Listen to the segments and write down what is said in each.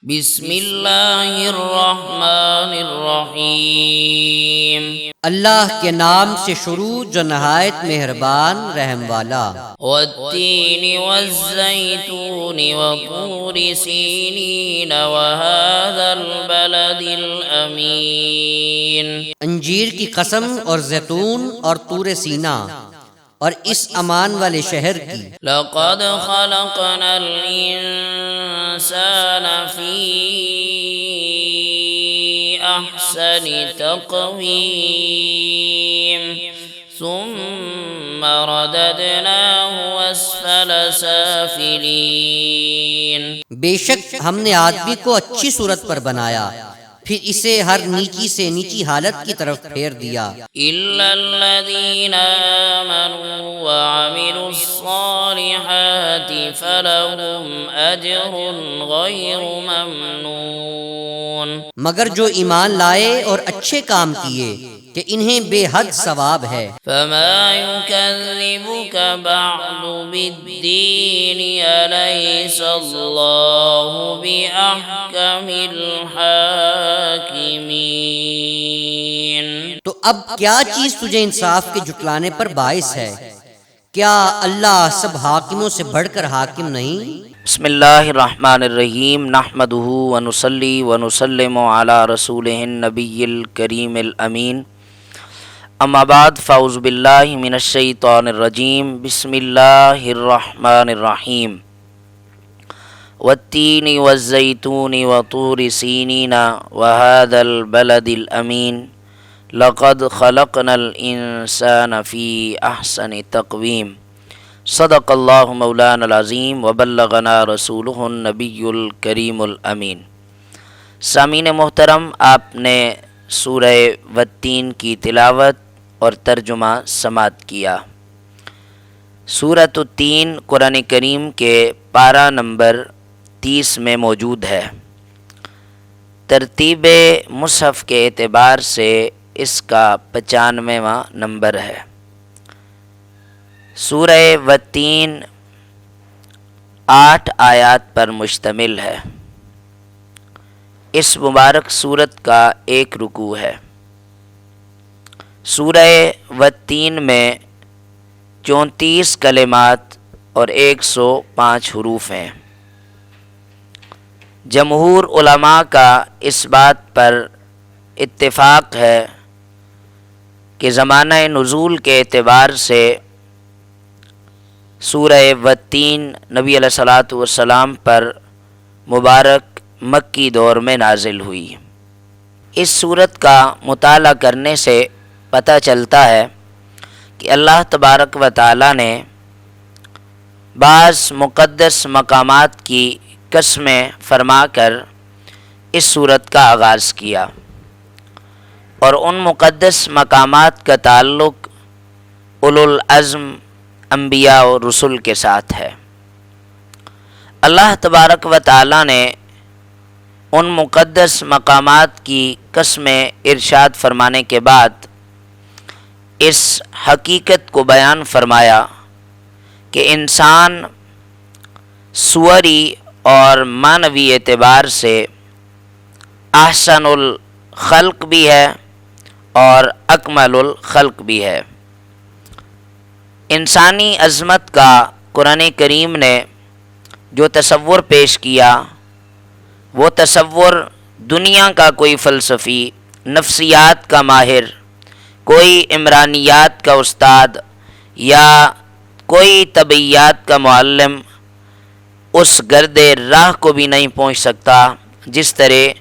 بسم اللہ الرحمن الرحیم۔ اللہ کے نام سے شروع جو نہایت مہربان رحم والا۔ والتین والزیتون وطور سینین وهذا البلد الامین۔ انجیر کی قسم اور زیتون اور طور سینا اور اس امان والے شہر کی۔ لقد خلقنا الانسان فی احسن تقویم ثم رددناه اسفل سافلین۔ بے شک ہم نے آدمی کو اچھی صورت پر بنایا، پھر اسے ہر نیچی سے نیچی حالت کی طرف پھیر دیا۔ الا الذین آمنوا وعملوا الصالحات فلهم اجر غیر ممنون۔ مگر جو ایمان لائے اور اچھے کام کیے کہ انہیں بے حد ثواب ہے۔ فما يكذبك بعد بالدين أليس الله بأحكم الحاكمين۔ تو اب کیا چیز تجھے انصاف کے جھٹلانے پر باعث ہے؟ کیا اللہ سب حاکموں سے بڑھ کر حاکم نہیں؟ بسم اللہ الرحمن الرحیم، نحمدہ ونصلی ونسلم علی رسولہ النبی الکریم الامین، اما بعد فاعوذ باللہ من الشیطان الرجیم، بسم اللہ الرحمن الرحیم۔ والتین والزیتون وطور سینین وهذا البلد الامین، لقد خلقنا الانسان فی احسن تقویم، صدق اللہ مولانا العظیم وبلغنا رسولہ النبی الکریم الامین۔ سامعین محترم، آپ نے سورہ والتین کی تلاوت اور ترجمہ سماعت کیا۔ سورۃ التین قرآن کریم کے پارہ نمبر 30 میں موجود ہے۔ ترتیب مصحف کے اعتبار سے اس کا 95واں نمبر ہے۔ سورہ والتین 8 آیات پر مشتمل ہے۔ اس مبارک سورت کا ایک رکوع ہے۔ سورہ والتین میں 34 کلمات اور 105 حروف ہیں۔ جمہور علماء کا اس بات پر اتفاق ہے کہ زمانہ نزول کے اعتبار سے سورہ والتین نبی علیہ الصلوۃ والسلام پر مبارک مکی دور میں نازل ہوئی۔ اس سورت کا مطالعہ کرنے سے پتہ چلتا ہے کہ اللہ تبارک و تعالی نے بعض مقدس مقامات کی قسمیں فرما کر اس سورت کا آغاز کیا، اور ان مقدس مقامات کا تعلق اولو العزم انبیاء و رسل کے ساتھ ہے۔ اللہ تبارک و تعالی نے ان مقدس مقامات کی قسمیں ارشاد فرمانے کے بعد اس حقیقت کو بیان فرمایا کہ انسان صوری اور معنوی اعتبار سے احسن الخلق بھی ہے اور اکمل الخلق بھی ہے۔ انسانی عظمت کا قرآن کریم نے جو تصور پیش کیا، وہ تصور دنیا کا کوئی فلسفی، نفسیات کا ماہر، کوئی عمرانیات کا استاد یا کوئی طبیعیات کا معلم اس گرد راہ کو بھی نہیں پہنچ سکتا جس طرح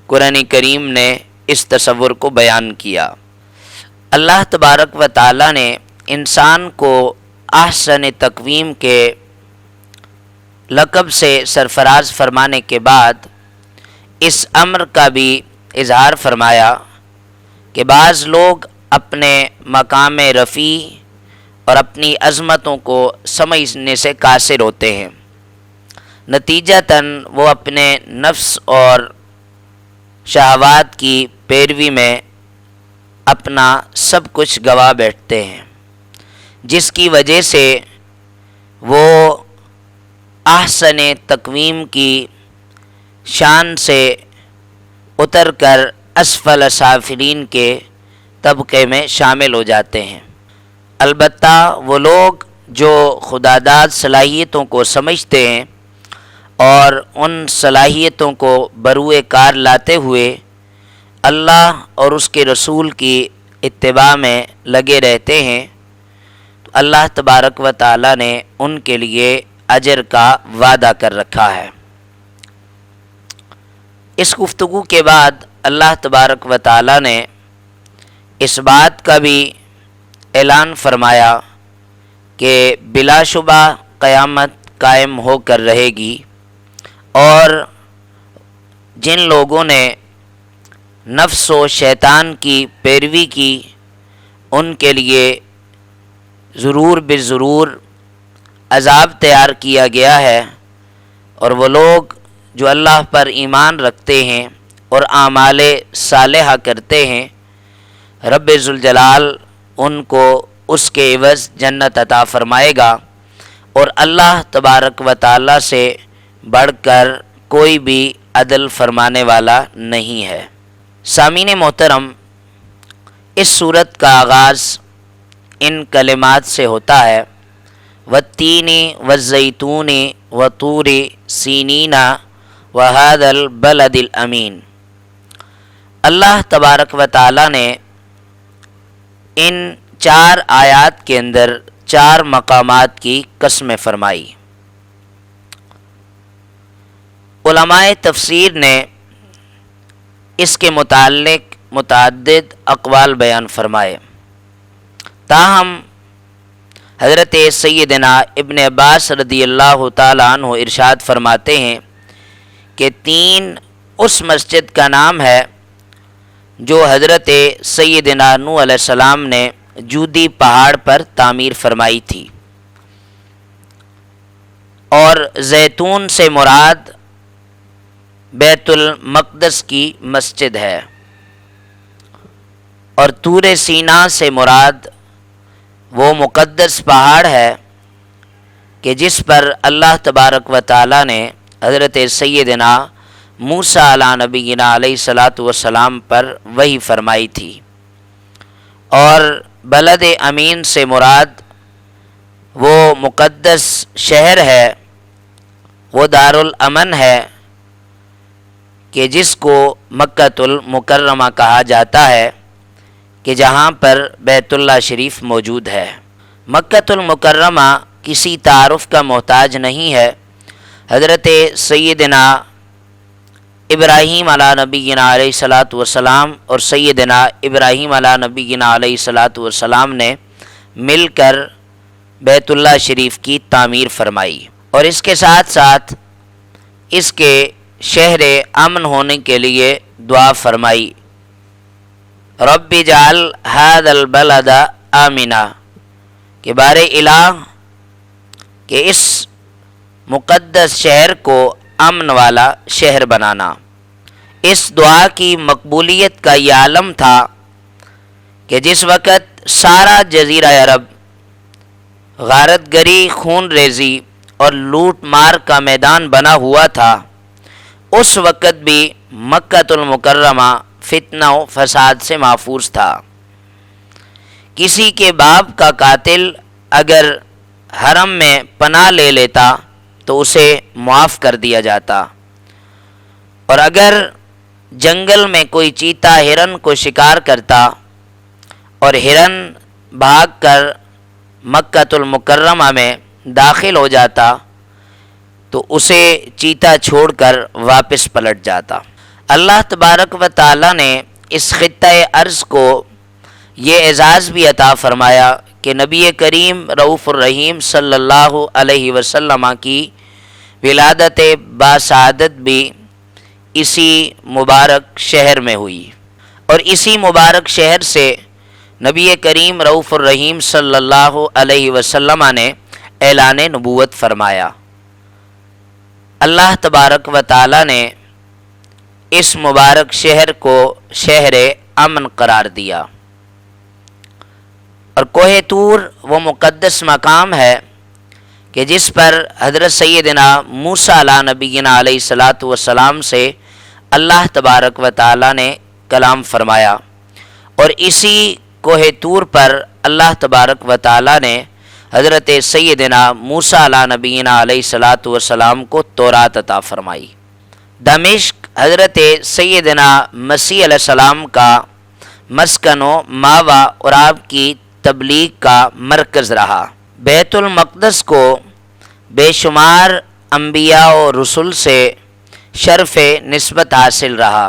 قرآن کریم نے اس تصور کو بیان کیا۔ اللہ تبارک و تعالی نے انسان کو احسن تقویم کے لقب سے سرفراز فرمانے کے بعد اس امر کا بھی اظہار فرمایا کہ بعض لوگ اپنے مقام رفیع اور اپنی عظمتوں کو سمجھنے سے قاصر ہوتے ہیں، نتیجتاً وہ اپنے نفس اور شہوات کی پیروی میں اپنا سب کچھ گوا بیٹھتے ہیں، جس کی وجہ سے وہ احسن تقویم کی شان سے اتر کر اسفل سافلین کے طبقے میں شامل ہو جاتے ہیں۔ البتہ وہ لوگ جو خداداد صلاحیتوں کو سمجھتے ہیں اور ان صلاحیتوں کو بروئے کار لاتے ہوئے اللہ اور اس کے رسول کی اتباع میں لگے رہتے ہیں، تو اللہ تبارک و تعالی نے ان کے لیے اجر کا وعدہ کر رکھا ہے۔ اس گفتگو کے بعد اللہ تبارک و تعالی نے اس بات کا بھی اعلان فرمایا کہ بلا شبہ قیامت قائم ہو کر رہے گی، اور جن لوگوں نے نفس و شیطان کی پیروی کی ان کے لیے ضرور بضرور عذاب تیار کیا گیا ہے، اور وہ لوگ جو اللہ پر ایمان رکھتے ہیں اور اعمال صالحہ کرتے ہیں، رب ذوالجلال ان کو اس کے عوض جنت عطا فرمائے گا، اور اللہ تبارک و تعالی سے بڑھ کر کوئی بھی عدل فرمانے والا نہیں ہے۔ سامعین محترم، اس صورت کا آغاز ان کلمات سے ہوتا ہے: والتین والزیتون وطور سینین وہذا البلد الامین۔ اللہ تبارک و تعالی نے ان 4 آیات کے اندر 4 مقامات کی قسمیں فرمائی۔ علماء تفسیر نے اس کے متعلق متعدد اقوال بیان فرمائے، تاہم حضرت سیدنا ابن عباس رضی اللہ تعالیٰ عنہ ارشاد فرماتے ہیں کہ 3 اس مسجد کا نام ہے جو حضرت سیدنا نوح علیہ السلام نے جودی پہاڑ پر تعمیر فرمائی تھی، اور زیتون سے مراد بیت المقدس کی مسجد ہے، اور طور سینا سے مراد وہ مقدس پہاڑ ہے کہ جس پر اللہ تبارک و تعالی نے حضرت سیدنا موسیٰ علیہ نبینا علیہ الصلاۃ والسلام پر وحی فرمائی تھی، اور بلد امین سے مراد وہ مقدس شہر ہے، وہ دارالامن ہے کہ جس کو مکۃ المکرمہ کہا جاتا ہے، کہ جہاں پر بیت اللہ شریف موجود ہے۔ مکۃ المکرمہ کسی تعارف کا محتاج نہیں ہے۔ حضرت سیدنا ابراہیم علیہ نبینا علیہ الصلاۃ والسلام اور سیدنا ابراہیم علیہ نبینا علیہ الصلاۃ والسلام نے مل کر بیت اللہ شریف کی تعمیر فرمائی، اور اس کے ساتھ ساتھ اس کے شہر امن ہونے کے لیے دعا فرمائی: رب اجعل ھذا البلد آمنا، کہ بار الہ کہ اس مقدس شہر کو امن والا شہر بنانا۔ اس دعا کی مقبولیت کا یہ عالم تھا کہ جس وقت سارا جزیرہ عرب غارت گری، خون ریزی اور لوٹ مار کا میدان بنا ہوا تھا، اس وقت بھی مکۃ المکرمہ فتنہ و فساد سے محفوظ تھا۔ کسی کے باپ کا قاتل اگر حرم میں پناہ لے لیتا تو اسے معاف کر دیا جاتا، اور اگر جنگل میں کوئی چیتا ہرن کو شکار کرتا اور ہرن بھاگ کر مکۃ المکرمہ میں داخل ہو جاتا تو اسے چیتا چھوڑ کر واپس پلٹ جاتا۔ اللہ تبارک و تعالی نے اس خطہ ارض کو یہ اعزاز بھی عطا فرمایا کہ نبی کریم رؤوف الرحیم صلی اللہ علیہ وسلم کی ولادت باسعادت بھی اسی مبارک شہر میں ہوئی، اور اسی مبارک شہر سے نبی کریم رؤوف الرحیم صلی اللہ علیہ وسلم نے اعلان نبوت فرمایا۔ اللہ تبارک و تعالی نے اس مبارک شہر کو شہر امن قرار دیا، اور کوہ طور وہ مقدس مقام ہے کہ جس پر حضرت سیدنا موسیٰ علیہ نبینا علیہ الصلاۃ والسلام سے اللہ تبارک و تعالی نے کلام فرمایا، اور اسی کوہ طور پر اللہ تبارک و تعالی نے حضرت سیدنا موسیٰ علیہ نبینا علیہ الصلاۃ والسلام کو تورات عطا فرمائی۔ دمشق حضرت سیدنا مسیح علیہ السلام کا مسکن و ماوا اور آپ کی تبلیغ کا مرکز رہا۔ بیت المقدس کو بے شمار انبیاء و رسول سے شرف نسبت حاصل رہا۔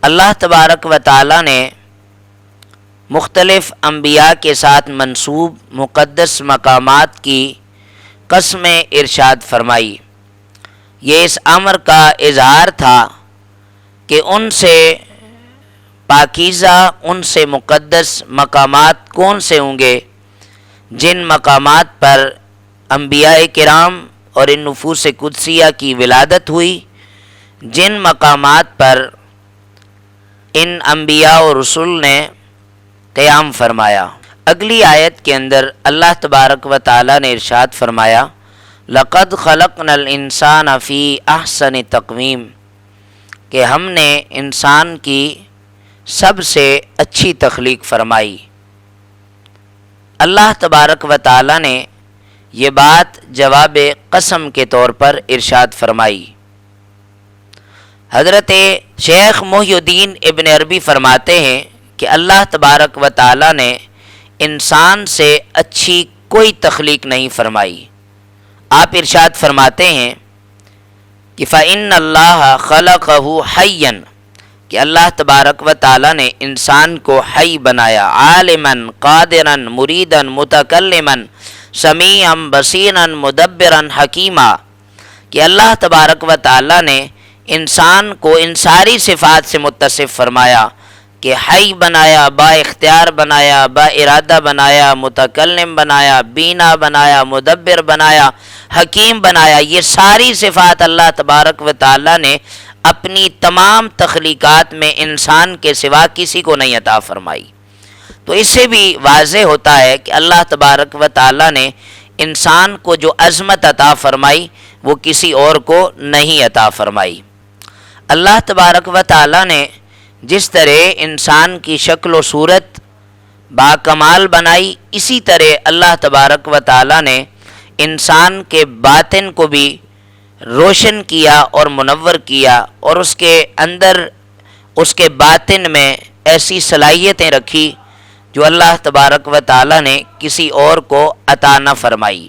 اللہ تبارک و تعالی نے مختلف انبیاء کے ساتھ منسوب مقدس مقامات کی قسمیں ارشاد فرمائی۔ یہ اس امر کا اظہار تھا کہ ان سے پاکیزہ، ان سے مقدس مقامات کون سے ہوں گے جن مقامات پر انبیاء کرام اور ان نفوس قدسیہ کی ولادت ہوئی، جن مقامات پر ان انبیاء و رسول نے قیام فرمایا۔ اگلی آیت کے اندر اللہ تبارک و تعالی نے ارشاد فرمایا، لَقَدْ خَلَقْنَا الْإِنسَانَ فِي أَحْسَنِ تَقْوِيمٍ، کہ ہم نے انسان کی سب سے اچھی تخلیق فرمائی۔ اللہ تبارک و تعالی نے یہ بات جواب قسم کے طور پر ارشاد فرمائی۔ حضرت شیخ محی الدین ابن عربی فرماتے ہیں کہ اللہ تبارک و تعالی نے انسان سے اچھی کوئی تخلیق نہیں فرمائی۔ آپ ارشاد فرماتے ہیں کہ فَإِنَّ اللَّهَ خَلَقَهُ حَيًّا، کہ اللہ تبارک و تعالی نے انسان کو حی بنایا، عالماً قادراً مریداً متکلماً سمیعاً بصیراً مدبراً حکیما، کہ اللہ تبارک و تعالی نے انسان کو ان ساری صفات سے متصف فرمایا کہ حی بنایا، با اختیار بنایا، با ارادہ بنایا، متکلم بنایا، بینا بنایا، مدبر بنایا، حکیم بنایا۔ یہ ساری صفات اللہ تبارک و تعالی نے اپنی تمام تخلیقات میں انسان کے سوا کسی کو نہیں عطا فرمائی۔ تو اس سے بھی واضح ہوتا ہے کہ اللہ تبارک و تعالی نے انسان کو جو عظمت عطا فرمائی وہ کسی اور کو نہیں عطا فرمائی۔ اللہ تبارک و تعالی نے جس طرح انسان کی شکل و صورت باکمال بنائی، اسی طرح اللہ تبارک و تعالی نے انسان کے باطن کو بھی روشن کیا اور منور کیا، اور اس کے اندر، اس کے باطن میں ایسی صلاحیتیں رکھی جو اللہ تبارک و تعالی نے کسی اور کو عطا نہ فرمائی۔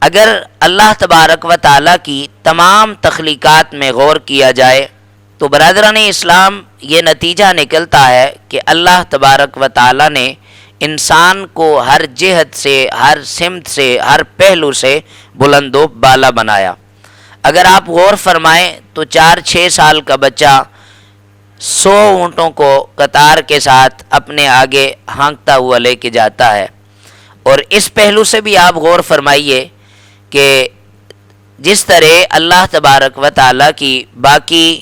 اگر اللہ تبارک و تعالی کی تمام تخلیقات میں غور کیا جائے تو برادران اسلام یہ نتیجہ نکلتا ہے کہ اللہ تبارک و تعالی نے انسان کو ہر جہت سے، ہر سمت سے، ہر پہلو سے بلند و بالا بنایا۔ اگر آپ غور فرمائیں تو 4-6 سال کا بچہ 100 اونٹوں کو قطار کے ساتھ اپنے آگے ہانکتا ہوا لے کے جاتا ہے، اور اس پہلو سے بھی آپ غور فرمائیے کہ جس طرح اللہ تبارک و تعالی کی باقی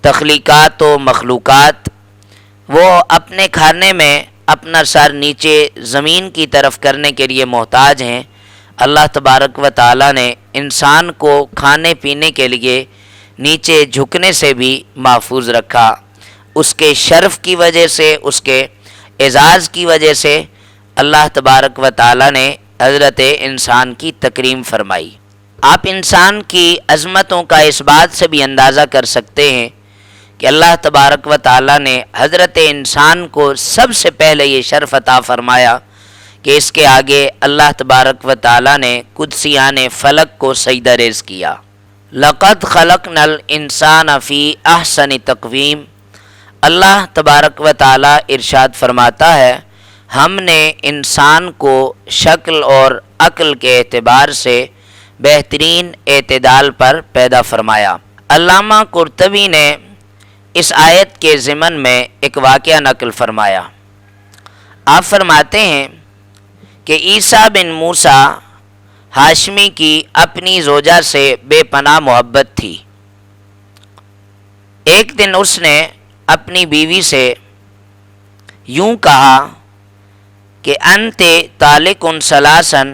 تخلیقات و مخلوقات وہ اپنے کھانے میں اپنا سر نیچے زمین کی طرف کرنے کے لیے محتاج ہیں، اللہ تبارک و تعالی نے انسان کو کھانے پینے کے لیے نیچے جھکنے سے بھی محفوظ رکھا۔ اس کے شرف کی وجہ سے، اس کے اعزاز کی وجہ سے اللہ تبارک و تعالی نے حضرت انسان کی تکریم فرمائی۔ آپ انسان کی عظمتوں کا اس بات سے بھی اندازہ کر سکتے ہیں کہ اللہ تبارک و تعالی نے حضرت انسان کو سب سے پہلے یہ شرف عطا فرمایا کہ اس کے آگے اللہ تبارک و تعالی نے قدسیان فلک کو سجدہ ریز کیا۔ لَقَدْ خَلَقْنَا الْإِنسَانَ فِي أَحْسَنِ تَقْوِيمٍ، اللہ تبارک و تعالی ارشاد فرماتا ہے ہم نے انسان کو شکل اور عقل کے اعتبار سے بہترین اعتدال پر پیدا فرمایا۔ علامہ قرطبی نے اس آیت کے ضمن میں ایک واقعہ نقل فرمایا۔ آپ فرماتے ہیں کہ عیسیٰ بن موسیٰ ہاشمی کی اپنی زوجہ سے بے پناہ محبت تھی۔ ایک دن اس نے اپنی بیوی سے یوں کہا کہ انت طالق ثلاثاً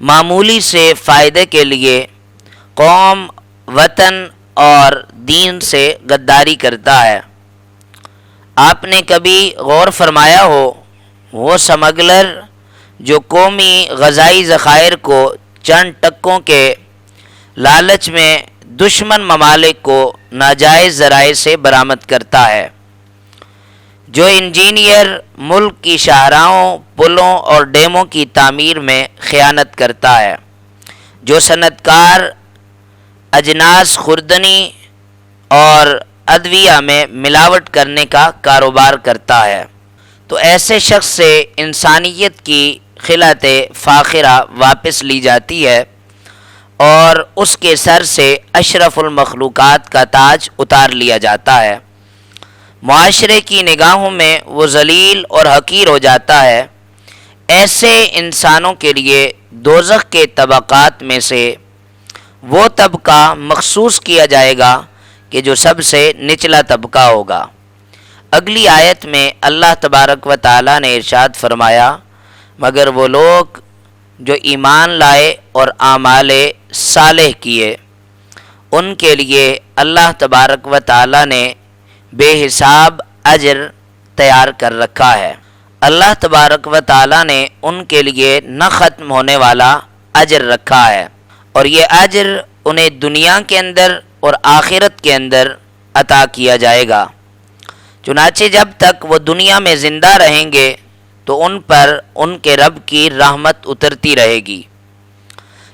معمولی سے فائدے کے لیے قوم، وطن اور دین سے غداری کرتا ہے۔ آپ نے کبھی غور فرمایا ہو، وہ سمگلر جو قومی غذائی ذخائر کو چند ٹکوں کے لالچ میں دشمن ممالک کو ناجائز ذرائع سے برآمد کرتا ہے، جو انجینئر ملک کی شاہراہوں، پلوں اور ڈیموں کی تعمیر میں خیانت کرتا ہے، جو صنعت کار اجناس خوردنی اور ادویہ میں ملاوٹ کرنے کا کاروبار کرتا ہے، تو ایسے شخص سے انسانیت کی خلعت فاخرہ واپس لی جاتی ہے اور اس کے سر سے اشرف المخلوقات کا تاج اتار لیا جاتا ہے۔ معاشرے کی نگاہوں میں وہ ذلیل اور حقیر ہو جاتا ہے۔ ایسے انسانوں کے لیے دوزخ کے طبقات میں سے وہ طبقہ مخصوص کیا جائے گا کہ جو سب سے نچلا طبقہ ہوگا۔ اگلی آیت میں اللہ تبارک و تعالی نے ارشاد فرمایا، مگر وہ لوگ جو ایمان لائے اور اعمال صالح کیے، ان کے لیے اللہ تبارک و تعالی نے بے حساب اجر تیار کر رکھا ہے۔ اللہ تبارک و تعالی نے ان کے لیے نہ ختم ہونے والا اجر رکھا ہے، اور یہ اجر انہیں دنیا کے اندر اور آخرت کے اندر عطا کیا جائے گا۔ چنانچہ جب تک وہ دنیا میں زندہ رہیں گے تو ان پر ان کے رب کی رحمت اترتی رہے گی،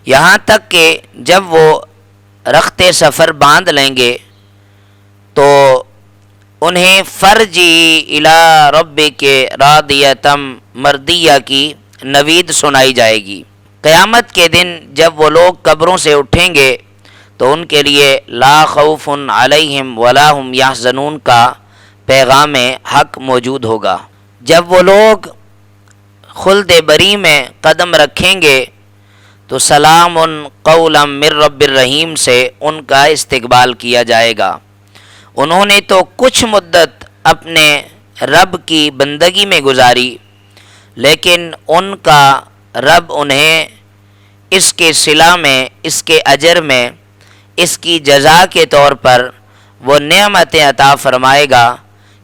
یہاں تک کہ جب وہ رخت سفر باندھ لیں گے تو انہیں فرجی الی ربک راضیۃ مرضیہ کی نوید سنائی جائے گی۔ قیامت کے دن جب وہ لوگ قبروں سے اٹھیں گے تو ان کے لیے لا خوف علیہم ولا هم یحزنون کا پیغام حق موجود ہوگا۔ جب وہ لوگ خلد بری میں قدم رکھیں گے تو سلام قولا من رب الرحیم سے ان کا استقبال کیا جائے گا۔ انہوں نے تو کچھ مدت اپنے رب کی بندگی میں گزاری، لیکن ان کا رب انہیں اس کے صلہ میں، اس کے اجر میں، اس کی جزا کے طور پر وہ نعمتیں عطا فرمائے گا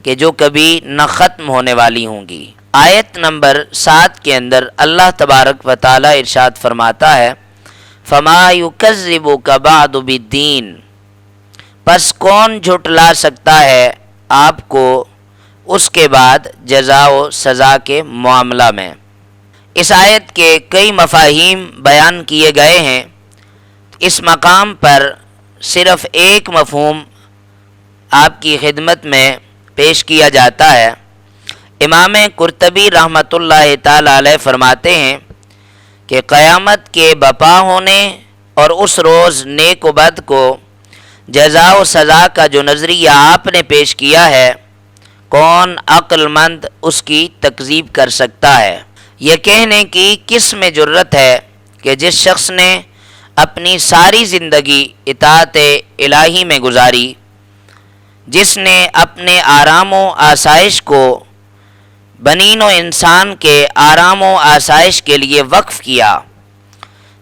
کہ جو کبھی نہ ختم ہونے والی ہوں گی۔ آیت نمبر 7 کے اندر اللہ تبارک و تعالی ارشاد فرماتا ہے، فما یکذبک بعد بالدین، پس کون جھٹلا سکتا ہے آپ کو اس کے بعد جزا و سزا کے معاملہ میں۔ اس آیت کے کئی مفاہیم بیان کیے گئے ہیں، اس مقام پر صرف ایک مفہوم آپ کی خدمت میں پیش کیا جاتا ہے۔ امام قرطبی رحمۃ اللہ تعالی علیہ فرماتے ہیں کہ قیامت کے بپا ہونے اور اس روز نیک و بد کو جزا و سزا کا جو نظریہ آپ نے پیش کیا ہے، کون عقل مند اس کی تکذیب کر سکتا ہے؟ یہ کہنے کی کس میں جرت ہے کہ جس شخص نے اپنی ساری زندگی اطاعت الہی میں گزاری، جس نے اپنے آرام و آسائش کو بنین و انسان کے آرام و آسائش کے لیے وقف کیا،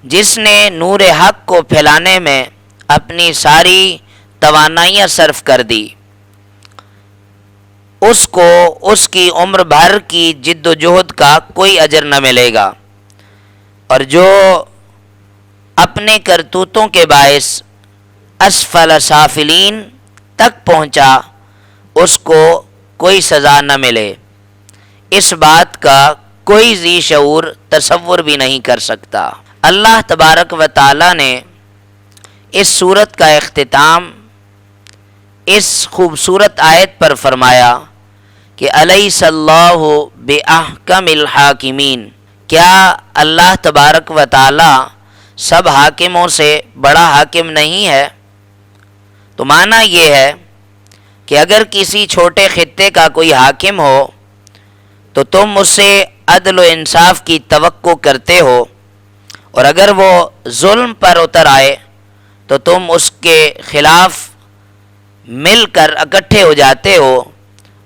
جس نے نور حق کو پھیلانے میں اپنی ساری توانائیاں صرف کر دی، اس کو اس کی عمر بھر کی جد و جہد کا کوئی اجر نہ ملے گا، اور جو اپنے کرتوتوں کے باعث اسفل سافلین تک پہنچا اس کو کوئی سزا نہ ملے، اس بات کا کوئی ذی شعور تصور بھی نہیں کر سکتا۔ اللہ تبارک و تعالی نے اس سورت کا اختتام اس خوبصورت آیت پر فرمایا کہ الیس اللہ باحکم الحاکمین، کیا اللہ تبارک و تعالی سب حاکموں سے بڑا حاکم نہیں ہے؟ تو معنی یہ ہے کہ اگر کسی چھوٹے خطے کا کوئی حاکم ہو تو تم اس سے عدل و انصاف کی توقع کرتے ہو، اور اگر وہ ظلم پر اتر آئے تو تم اس کے خلاف مل کر اکٹھے ہو جاتے ہو،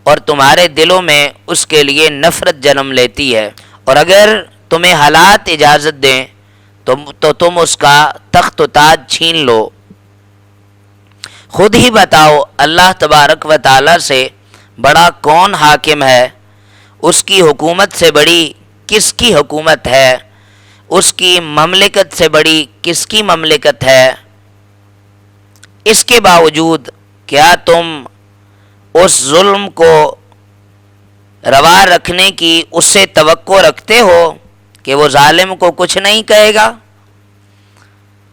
اور تمہارے دلوں میں اس کے لیے نفرت جنم لیتی ہے، اور اگر تمہیں حالات اجازت دیں تو تم اس کا تخت و تاج چھین لو۔ خود ہی بتاؤ اللہ تبارک و تعالی سے بڑا کون حاکم ہے؟ اس کی حکومت سے بڑی کس کی حکومت ہے؟ اس کی مملکت سے بڑی کس کی مملکت ہے؟ اس کے باوجود کیا تم اس ظلم کو روا رکھنے کی اس سے توقع رکھتے ہو کہ وہ ظالم کو کچھ نہیں کہے گا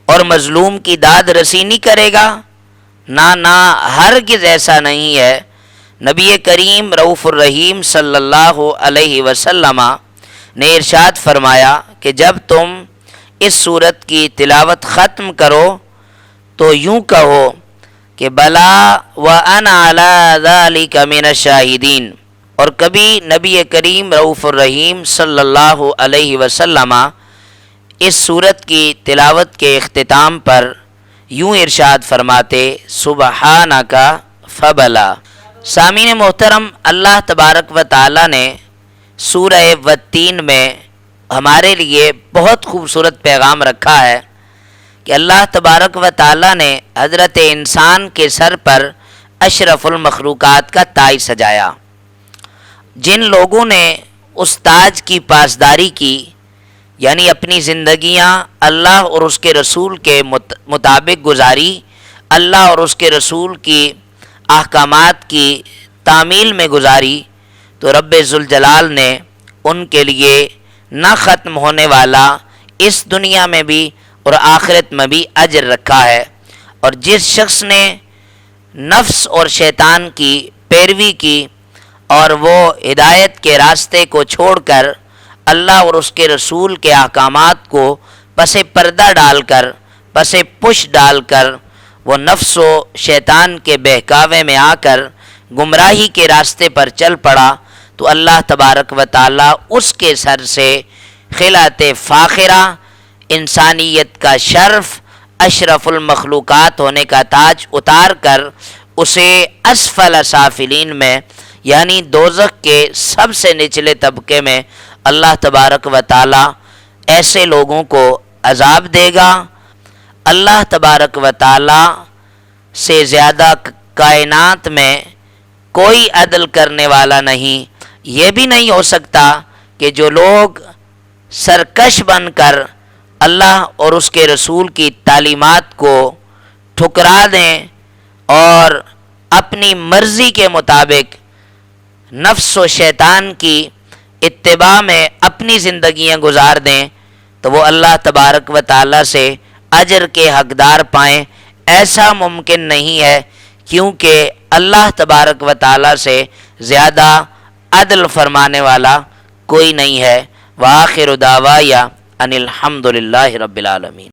اور مظلوم کی داد رسی نہیں کرے گا؟ نہ ہرگز ایسا نہیں ہے۔ نبی کریم رؤوف الرحیم صلی اللہ علیہ وسلم نے ارشاد فرمایا کہ جب تم اس سورت کی تلاوت ختم کرو تو یوں کہو کہ بلا وانا علی ذلک من الشاہدین، اور کبھی نبی کریم رؤوف الرحیم صلی اللہ علیہ وسلم اس سورت کی تلاوت کے اختتام پر یوں ارشاد فرماتے سبحانک فبلا۔ سامعین محترم، اللہ تبارک و تعالی نے سورہ والتین میں ہمارے لیے بہت خوبصورت پیغام رکھا ہے کہ اللہ تبارک و تعالی نے حضرت انسان کے سر پر اشرف المخلوقات کا تاج سجایا۔ جن لوگوں نے اس تاج کی پاسداری کی، یعنی اپنی زندگیاں اللہ اور اس کے رسول کے مطابق گزاری، اللہ اور اس کے رسول کی احکامات کی تعمیل میں گزاری، تو رب ذوالجلال نے ان کے لیے نہ ختم ہونے والا اس دنیا میں بھی اور آخرت میں بھی اجر رکھا ہے۔ اور جس شخص نے نفس اور شیطان کی پیروی کی اور وہ ہدایت کے راستے کو چھوڑ کر اللہ اور اس کے رسول کے احکامات کو پس پردہ ڈال کر، پس پش ڈال کر وہ نفس و شیطان کے بہکاوے میں آ کر گمراہی کے راستے پر چل پڑا، تو اللہ تبارک و تعالی اس کے سر سے خلعت فاخرہ، انسانیت کا شرف، اشرف المخلوقات ہونے کا تاج اتار کر اسے اسفل سافلین میں، یعنی دوزخ کے سب سے نچلے طبقے میں اللہ تبارک و تعالی ایسے لوگوں کو عذاب دے گا۔ اللہ تبارک و تعالی سے زیادہ کائنات میں کوئی عدل کرنے والا نہیں۔ یہ بھی نہیں ہو سکتا کہ جو لوگ سرکش بن کر اللہ اور اس کے رسول کی تعلیمات کو ٹھکرا دیں اور اپنی مرضی کے مطابق نفس و شیطان کی اتباع میں اپنی زندگیاں گزار دیں، تو وہ اللہ تبارک و تعالی سے اجر کے حقدار پائیں۔ ایسا ممکن نہیں ہے، کیونکہ اللہ تبارک و تعالی سے زیادہ عدل فرمانے والا کوئی نہیں ہے۔ وآخر دعوایا ان الحمد للہ رب العالمین۔